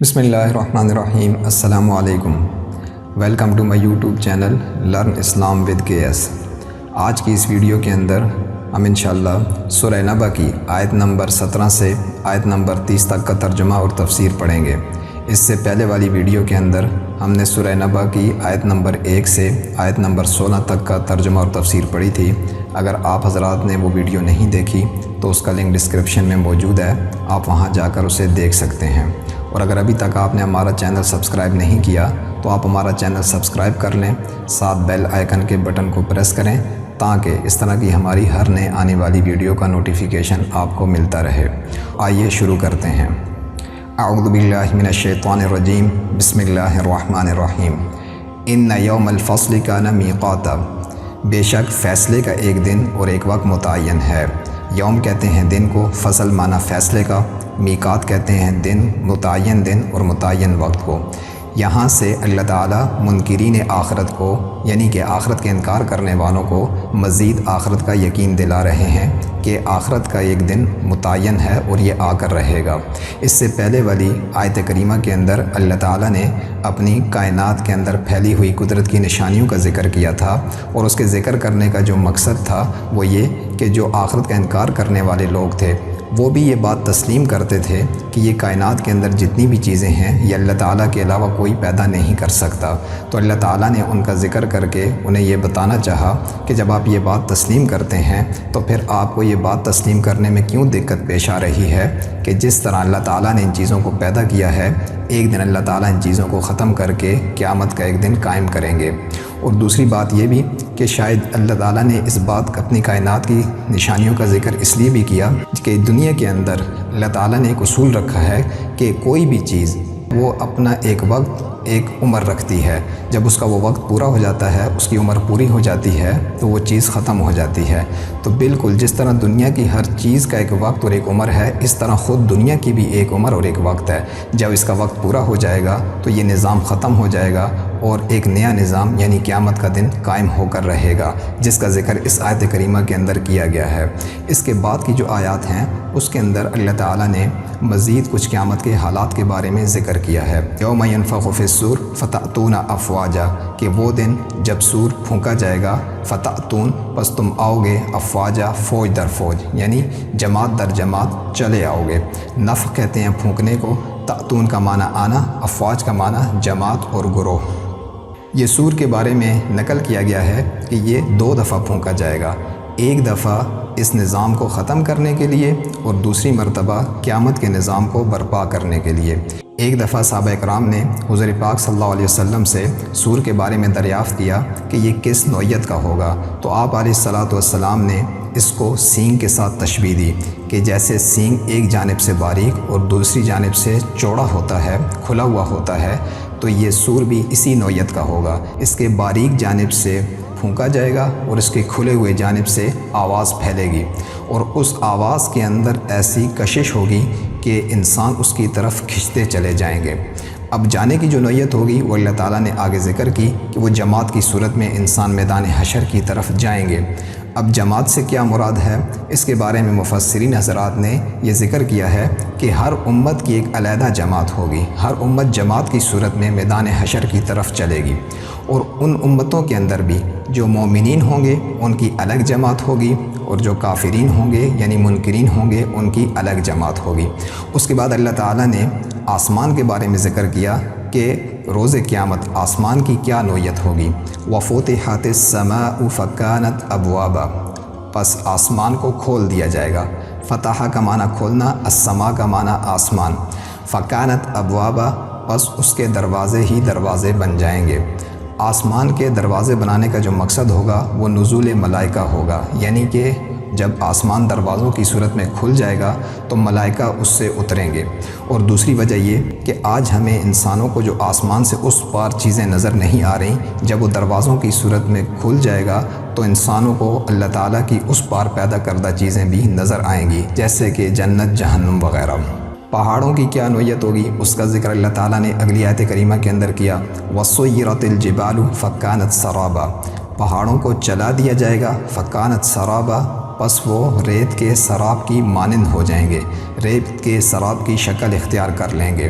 بسم اللہ الرحمن الرحیم۔ السلام علیکم، welcome to my YouTube channel learn Islam with K S. آج کی اس ویڈیو کے اندر ہم انشاءاللہ سورہ نبأ کی آیت نمبر 17 سے آیت نمبر 30 تک کا ترجمہ اور تفسیر پڑھیں گے۔ اس سے پہلے والی ویڈیو کے اندر ہم نے سورہ نبأ کی آیت نمبر 1 سے آیت نمبر 16 تک کا ترجمہ اور تفسیر پڑھی تھی۔ اگر آپ حضرات نے وہ ویڈیو نہیں دیکھی تو اس کا لنک ڈسکرپشن میں موجود ہے، آپ وہاں جا کر اسے دیکھ سکتے ہیں۔ اور اگر ابھی تک آپ نے ہمارا چینل سبسکرائب نہیں کیا تو آپ ہمارا چینل سبسکرائب کر لیں، ساتھ بیل آئیکن کے بٹن کو پریس کریں تاکہ اس طرح کی ہماری ہر نئے آنے والی ویڈیو کا نوٹیفیکیشن آپ کو ملتا رہے۔ آئیے شروع کرتے ہیں۔ اعوذ باللہ من الشیطان الرجیم، بسم اللہ الرحمن الرحیم۔ ان یوم الفصل کان میقاتا، بے شک فیصلے کا ایک دن اور ایک وقت متعین ہے۔ یوم کہتے ہیں دن کو، فصل معنی فیصلے کا، میقات کہتے ہیں دن، متعین دن اور متعین وقت کو۔ یہاں سے اللہ تعالیٰ منکرین آخرت کو یعنی کہ آخرت کے انکار کرنے والوں کو مزید آخرت کا یقین دلا رہے ہیں کہ آخرت کا ایک دن متعین ہے اور یہ آ کر رہے گا۔ اس سے پہلے والی آیت کریمہ کے اندر اللہ تعالیٰ نے اپنی کائنات کے اندر پھیلی ہوئی قدرت کی نشانیوں کا ذکر کیا تھا، اور اس کے ذکر کرنے کا جو مقصد تھا وہ یہ کہ جو آخرت کا انکار کرنے والے لوگ تھے وہ بھی یہ بات تسلیم کرتے تھے کہ یہ کائنات کے اندر جتنی بھی چیزیں ہیں یہ اللہ تعالیٰ کے علاوہ کوئی پیدا نہیں کر سکتا۔ تو اللہ تعالیٰ نے ان کا ذکر کر کے انہیں یہ بتانا چاہا کہ جب آپ یہ بات تسلیم کرتے ہیں تو پھر آپ کو یہ بات تسلیم کرنے میں کیوں دقت پیش آ رہی ہے کہ جس طرح اللہ تعالیٰ نے ان چیزوں کو پیدا کیا ہے، ایک دن اللہ تعالیٰ ان چیزوں کو ختم کر کے قیامت کا ایک دن قائم کریں گے۔ اور دوسری بات یہ بھی کہ شاید اللہ تعالیٰ نے اس بات اپنی کائنات کی نشانیوں کا ذکر اس لیے بھی کیا کہ دنیا کے اندر اللہ تعالیٰ نے ایک اصول رکھا ہے کہ کوئی بھی چیز وہ اپنا ایک وقت ایک عمر رکھتی ہے، جب اس کا وہ وقت پورا ہو جاتا ہے، اس کی عمر پوری ہو جاتی ہے تو وہ چیز ختم ہو جاتی ہے۔ تو بالکل جس طرح دنیا کی ہر چیز کا ایک وقت اور ایک عمر ہے، اس طرح خود دنیا کی بھی ایک عمر اور ایک وقت ہے۔ جب اس کا وقت پورا ہو جائے گا تو یہ نظام ختم ہو جائے گا اور ایک نیا نظام یعنی قیامت کا دن قائم ہو کر رہے گا، جس کا ذکر اس آیت کریمہ کے اندر کیا گیا ہے۔ اس کے بعد کی جو آیات ہیں اس کے اندر اللہ تعالیٰ نے مزید کچھ قیامت کے حالات کے بارے میں ذکر کیا ہے۔ یوم ینفخ فی الصور فتأتون افواجا، کہ وہ دن جب سور پھونکا جائے گا، فتأتون پس تم آؤ گے، افواجا فوج در فوج یعنی جماعت در جماعت چلے آؤ گے۔ نفخ کہتے ہیں پھونکنے کو، تأتون کا معنی آنا، افواج کا معنی جماعت اور گروہ۔ یہ سور کے بارے میں نقل کیا گیا ہے کہ یہ 2 دفعہ پھونکا جائے گا، ایک دفعہ اس نظام کو ختم کرنے کے لیے اور دوسری مرتبہ قیامت کے نظام کو برپا کرنے کے لیے۔ ایک دفعہ صحابہ اکرام نے حضور پاک صلی اللہ علیہ وسلم سے سور کے بارے میں دریافت کیا کہ یہ کس نوعیت کا ہوگا، تو آپ علیہ الصلوۃ والسلام نے اس کو سینگ کے ساتھ تشبیہ دی کہ جیسے سینگ ایک جانب سے باریک اور دوسری جانب سے چوڑا ہوتا ہے، کھلا ہوا ہوتا ہے، تو یہ سور بھی اسی نوعیت کا ہوگا۔ اس کے باریک جانب سے پھونکا جائے گا اور اس کے کھلے ہوئے جانب سے آواز پھیلے گی، اور اس آواز کے اندر ایسی کشش ہوگی کہ انسان اس کی طرف کھنچتے چلے جائیں گے۔ اب جانے کی جو نوعیت ہوگی وہ اللہ تعالیٰ نے آگے ذکر کی کہ وہ جماعت کی صورت میں انسان میدان حشر کی طرف جائیں گے۔ اب جماعت سے کیا مراد ہے، اس کے بارے میں مفسرین حضرات نے یہ ذکر کیا ہے کہ ہر امت کی ایک علیحدہ جماعت ہوگی، ہر امت جماعت کی صورت میں میدان حشر کی طرف چلے گی، اور ان امتوں کے اندر بھی جو مومنین ہوں گے ان کی الگ جماعت ہوگی، اور جو کافرین ہوں گے یعنی منکرین ہوں گے ان کی الگ جماعت ہوگی۔ اس کے بعد اللہ تعالیٰ نے آسمان کے بارے میں ذکر کیا کہ روز قیامت آسمان کی کیا نوعیت ہوگی۔ وَفُتِحَتِ السَّمَاءُ فَكَانَتْ أَبْوَابًا، پس آسمان کو کھول دیا جائے گا۔ فتح کا معنی کھولنا، السماء کا معنی آسمان، فَكَانَتْ أَبْوَابًا پس اس کے دروازے ہی دروازے بن جائیں گے۔ آسمان کے دروازے بنانے کا جو مقصد ہوگا وہ نزول ملائکہ ہوگا، یعنی کہ جب آسمان دروازوں کی صورت میں کھل جائے گا تو ملائکہ اس سے اتریں گے۔ اور دوسری وجہ یہ کہ آج ہمیں انسانوں کو جو آسمان سے اس پار چیزیں نظر نہیں آ رہی، جب وہ دروازوں کی صورت میں کھل جائے گا تو انسانوں کو اللہ تعالیٰ کی اس پار پیدا کردہ چیزیں بھی نظر آئیں گی، جیسے کہ جنت، جہنم وغیرہ۔ پہاڑوں کی کیا نوعیت ہوگی اس کا ذکر اللہ تعالیٰ نے اگلی آیت کریمہ کے اندر کیا۔ وَسُيِّرَتِ الْجِبَالُ فَكَانَتْ سَرَابًا، پہاڑوں کو چلا دیا جائے گا، فَكَانَتْ سَرَابًا پس وہ ریت کے سراب کی مانند ہو جائیں گے، ریت کے سراب کی شکل اختیار کر لیں گے۔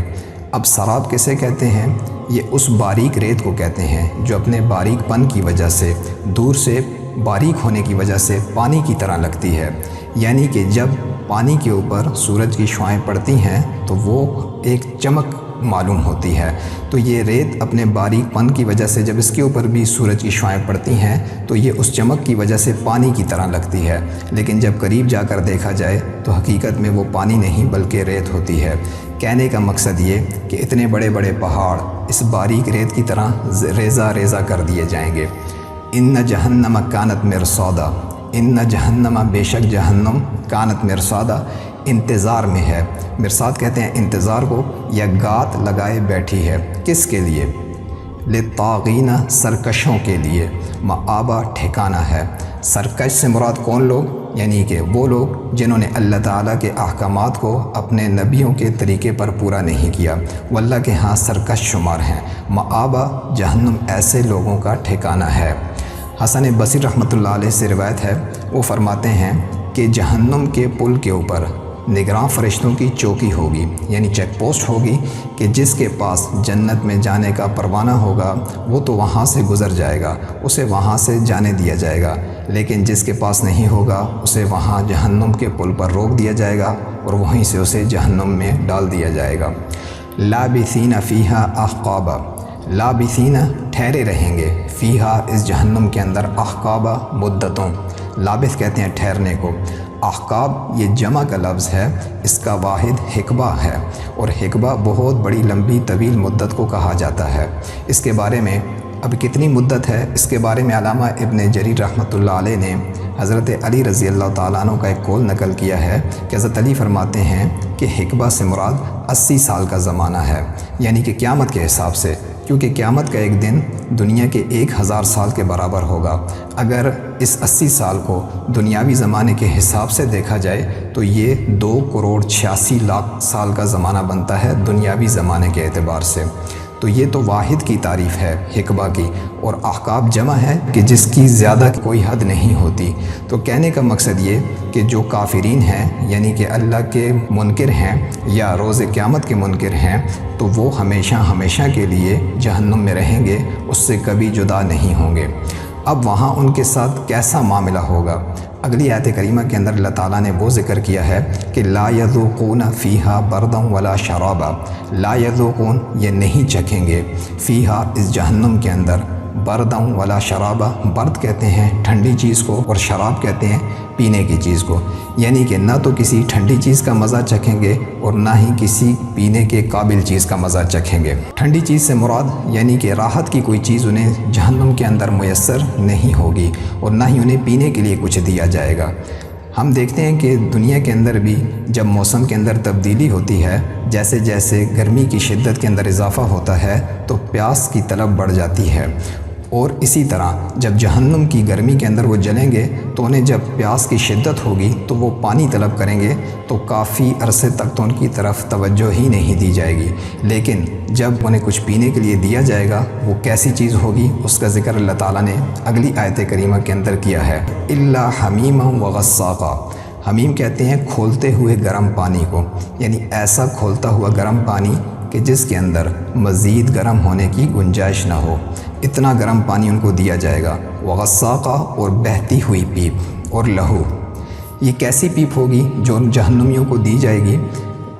اب سراب کسے کہتے ہیں؟ یہ اس باریک ریت کو کہتے ہیں جو اپنے باریک پن کی وجہ سے دور سے باریک ہونے کی وجہ سے پانی کی طرح لگتی ہے، یعنی کہ جب پانی کے اوپر سورج کی شعاعیں پڑتی ہیں تو وہ ایک چمک معلوم ہوتی ہے۔ تو یہ ریت اپنے باریک پن کی وجہ سے جب اس کے اوپر بھی سورج کی شعاعیں پڑتی ہیں تو یہ اس چمک کی وجہ سے پانی کی طرح لگتی ہے، لیکن جب قریب جا کر دیکھا جائے تو حقیقت میں وہ پانی نہیں بلکہ ریت ہوتی ہے۔ کہنے کا مقصد یہ کہ اتنے بڑے بڑے پہاڑ اس باریک ریت کی طرح ریزہ ریزہ کر دیے جائیں گے۔ ان جہنم کانت مرصادا، ان جہنم بے شک جہنم کانت مرصادا انتظار میں ہے۔ مرصاد کہتے ہیں انتظار کو، یا گات لگائے بیٹھی ہے۔ کس کے لیے؟ للطاغین سرکشوں کے لیے، مآبا ٹھکانہ ہے۔ سرکش سے مراد کون لوگ؟ یعنی کہ وہ لوگ جنہوں نے اللہ تعالیٰ کے احکامات کو اپنے نبیوں کے طریقے پر پورا نہیں کیا، وہ اللہ کے ہاں سرکش شمار ہیں۔ مآبا جہنم ایسے لوگوں کا ٹھکانہ ہے۔ حسن بصری رحمۃ اللہ علیہ سے روایت ہے، وہ فرماتے ہیں کہ جہنم کے پل کے اوپر نگراں فرشتوں کی چوکی ہوگی، یعنی چیک پوسٹ ہوگی، کہ جس کے پاس جنت میں جانے کا پروانہ ہوگا وہ تو وہاں سے گزر جائے گا، اسے وہاں سے جانے دیا جائے گا، لیکن جس کے پاس نہیں ہوگا اسے وہاں جہنم کے پل پر روک دیا جائے گا اور وہیں سے اسے جہنم میں ڈال دیا جائے گا۔ لابثین فیہا احقابا، لابثین ٹھہرے رہیں گے، فیہا اس جہنم کے اندر، احقابا مدتوں، لابث کہتے ہیں ٹھہرنے کو، احقاب یہ جمع کا لفظ ہے، اس کا واحد حقبہ ہے، اور حقبہ بہت بڑی لمبی طویل مدت کو کہا جاتا ہے۔ اس کے بارے میں اب کتنی مدت ہے اس کے بارے میں علامہ ابن جریر رحمۃ اللہ علیہ نے حضرت علی رضی اللہ تعالیٰ عنہ کا ایک قول نقل کیا ہے کہ حضرت علی فرماتے ہیں کہ حقبہ سے مراد 80 سال کا زمانہ ہے، یعنی کہ قیامت کے حساب سے، کیونکہ قیامت کا ایک دن دنیا کے 1000 سال کے برابر ہوگا۔ اگر اس 80 سال کو دنیاوی زمانے کے حساب سے دیکھا جائے تو یہ 2,86,00,000 سال کا زمانہ بنتا ہے دنیاوی زمانے کے اعتبار سے۔ تو یہ تو واحد کی تعریف ہے حقبہ کی، اور احقاب جمع ہے کہ جس کی زیادہ کوئی حد نہیں ہوتی۔ تو کہنے کا مقصد یہ کہ جو کافرین ہیں، یعنی کہ اللہ کے منکر ہیں یا روز قیامت کے منکر ہیں، تو وہ ہمیشہ ہمیشہ کے لیے جہنم میں رہیں گے، اس سے کبھی جدا نہیں ہوں گے۔ اب وہاں ان کے ساتھ کیسا معاملہ ہوگا؟ اگلی آیت کریمہ کے اندر اللہ تعالیٰ نے وہ ذکر کیا ہے کہ لا یذوقون فیہا بردا ولا شرابا، لا یذوقون یہ نہیں چکھیں گے، فیہا اس جہنم کے اندر، بردا ولا شرابا، برد کہتے ہیں ٹھنڈی چیز کو اور شراب کہتے ہیں پینے کی چیز کو، یعنی کہ نہ تو کسی ٹھنڈی چیز کا مزہ چکھیں گے اور نہ ہی کسی پینے کے قابل چیز کا مزہ چکھیں گے۔ ٹھنڈی چیز سے مراد یعنی کہ راحت کی کوئی چیز انہیں جہنم کے اندر میسر نہیں ہوگی، اور نہ ہی انہیں پینے کے لیے کچھ دیا جائے گا۔ ہم دیکھتے ہیں کہ دنیا کے اندر بھی جب موسم کے اندر تبدیلی ہوتی ہے، جیسے جیسے گرمی کی شدت کے اندر اضافہ ہوتا ہے تو پیاس کی طلب بڑھ جاتی ہے، اور اسی طرح جب جہنم کی گرمی کے اندر وہ جلیں گے تو انہیں جب پیاس کی شدت ہوگی تو وہ پانی طلب کریں گے، تو کافی عرصے تک تو ان کی طرف توجہ ہی نہیں دی جائے گی، لیکن جب انہیں کچھ پینے کے لیے دیا جائے گا وہ کیسی چیز ہوگی اس کا ذکر اللہ تعالیٰ نے اگلی آیت کریمہ کے اندر کیا ہے۔ الا حمیما وغساقا، حمیم کہتے ہیں کھولتے ہوئے گرم پانی کو، یعنی ایسا کھولتا ہوا گرم پانی کہ جس کے اندر مزید گرم ہونے کی گنجائش نہ ہو، اتنا گرم پانی ان کو دیا جائے گا۔ وغساقا اور بہتی ہوئی پیپ، اور لہو، یہ کیسی پیپ ہوگی جو جہنمیوں کو دی جائے گی؟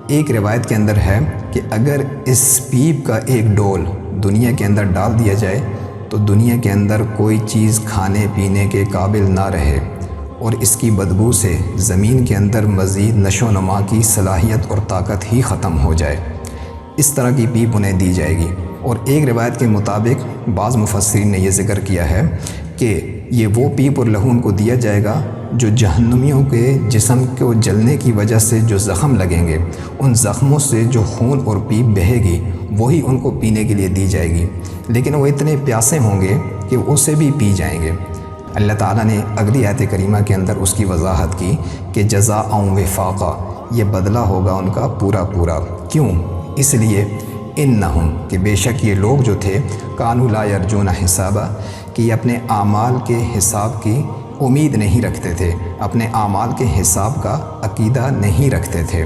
ایک روایت کے اندر ہے کہ اگر اس پیپ کا ایک ڈول دنیا کے اندر ڈال دیا جائے تو دنیا کے اندر کوئی چیز کھانے پینے کے قابل نہ رہے، اور اس کی بدبو سے زمین کے اندر مزید نشو و نما کی صلاحیت اور طاقت ہی ختم ہو جائے، اس طرح کی پیپ انہیں دی جائے گی۔ اور ایک روایت کے مطابق بعض مفسرین نے یہ ذکر کیا ہے کہ یہ وہ پیپ اور لہو ان کو دیا جائے گا جو جہنمیوں کے جسم کو جلنے کی وجہ سے جو زخم لگیں گے، ان زخموں سے جو خون اور پیپ بہے گی وہی ان کو پینے کے لیے دی جائے گی، لیکن وہ اتنے پیاسے ہوں گے کہ اسے بھی پی جائیں گے۔ اللہ تعالیٰ نے اگلی آیت کریمہ کے اندر اس کی وضاحت کی کہ جزاء وفاقا، یہ بدلہ ہوگا ان کا پورا پورا۔ کیوں؟ اس لیے انہم کہ بے شک یہ لوگ جو تھے کانوا لا یرجون حسابا، کہ یہ اپنے اعمال کے حساب کی امید نہیں رکھتے تھے، اپنے اعمال کے حساب کا عقیدہ نہیں رکھتے تھے،